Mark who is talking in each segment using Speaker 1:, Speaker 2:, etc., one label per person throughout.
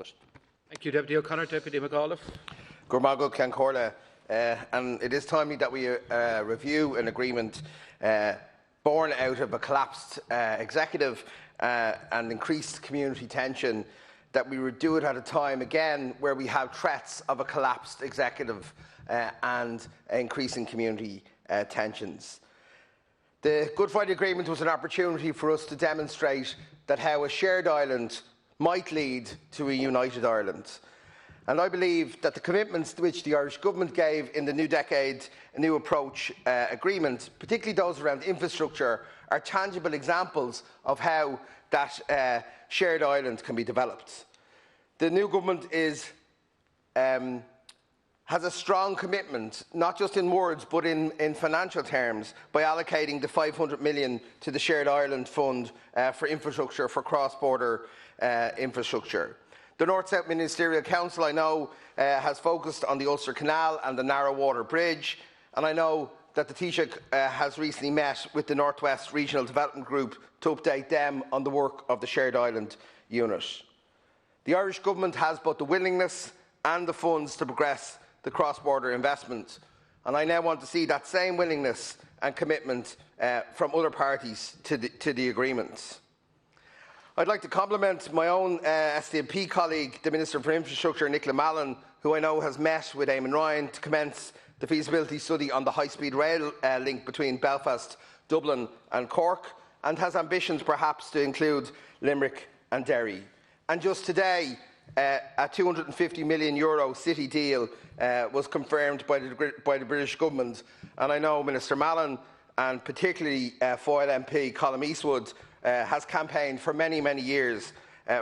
Speaker 1: it.
Speaker 2: Thank you, Deputy O'Connor. Deputy McAuliffe.
Speaker 3: Gurmagal Cancorla, and it is timely that we review an agreement born out of a collapsed executive and increased community tension, that we would do it at a time again where we have threats of a collapsed executive and increasing community tensions. The Good Friday Agreement was an opportunity for us to demonstrate that how a shared Ireland might lead to a united Ireland. And I believe that the commitments which the Irish Government gave in the New Decade, New Approach Agreement, particularly those around infrastructure, are tangible examples of how that shared Ireland can be developed. The new government has a strong commitment, not just in words but in financial terms, by allocating the 500 million to the Shared Ireland Fund for infrastructure, for cross-border infrastructure. The North-South Ministerial Council, I know, has focused on the Ulster Canal and the Narrow Water Bridge, and I know that the Taoiseach has recently met with the North West Regional Development Group to update them on the work of the Shared Ireland Unit. The Irish Government has both the willingness and the funds to progress the cross-border investment, and I now want to see that same willingness and commitment from other parties to the agreement. I'd like to compliment my own SDNP colleague, the Minister for Infrastructure, Nicola Mallon, who I know has met with Eamon Ryan to commence the feasibility study on the high-speed rail link between Belfast, Dublin and Cork, and has ambitions perhaps to include Limerick and Derry. And just today, a €250 million city deal was confirmed by the British Government, and I know Minister Mallon and particularly Foyle MP Colm Eastwood has campaigned for many, many years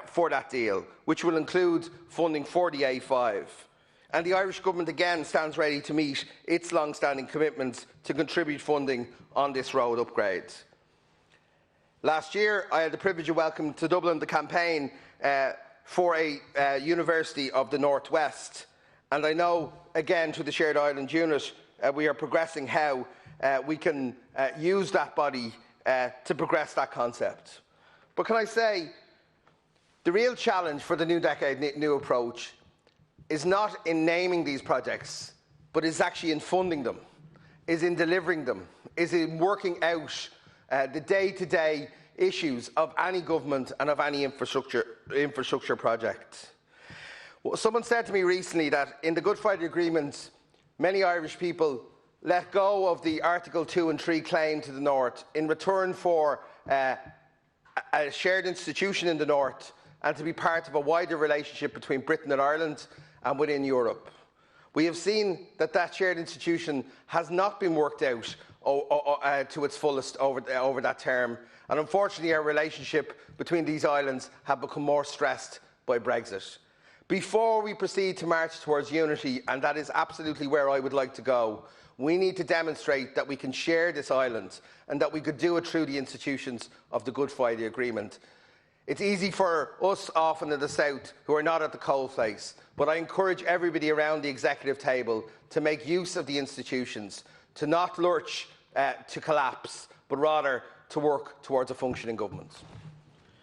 Speaker 3: for that deal, which will include funding for the A5. And the Irish Government again stands ready to meet its long-standing commitments to contribute funding on this road upgrade. Last year, I had the privilege of welcoming to Dublin the campaign for a University of the North West, and I know, again, through the Shared Ireland Unit, we are progressing how we can use that body to progress that concept. But can I say, the real challenge for the New Decade, New Approach is not in naming these projects, but is actually in funding them, is in delivering them, is in working out the day-to-day issues of any government and of any infrastructure project. Well, someone said to me recently that in the Good Friday Agreement, many Irish people let go of the Article 2 and 3 claim to the North in return for a shared institution in the North and to be part of a wider relationship between Britain and Ireland and within Europe. We have seen that that shared institution has not been worked out to its fullest over that term, and unfortunately our relationship between these islands have become more stressed by Brexit. Before we proceed to march towards unity, and that is absolutely where I would like to go, we need to demonstrate that we can share this island and that we could do it through the institutions of the Good Friday Agreement. It's easy for us often in the South who are not at the coalface, but I encourage everybody around the executive table to make use of the institutions, to not lurch to collapse, but rather to work towards a functioning government.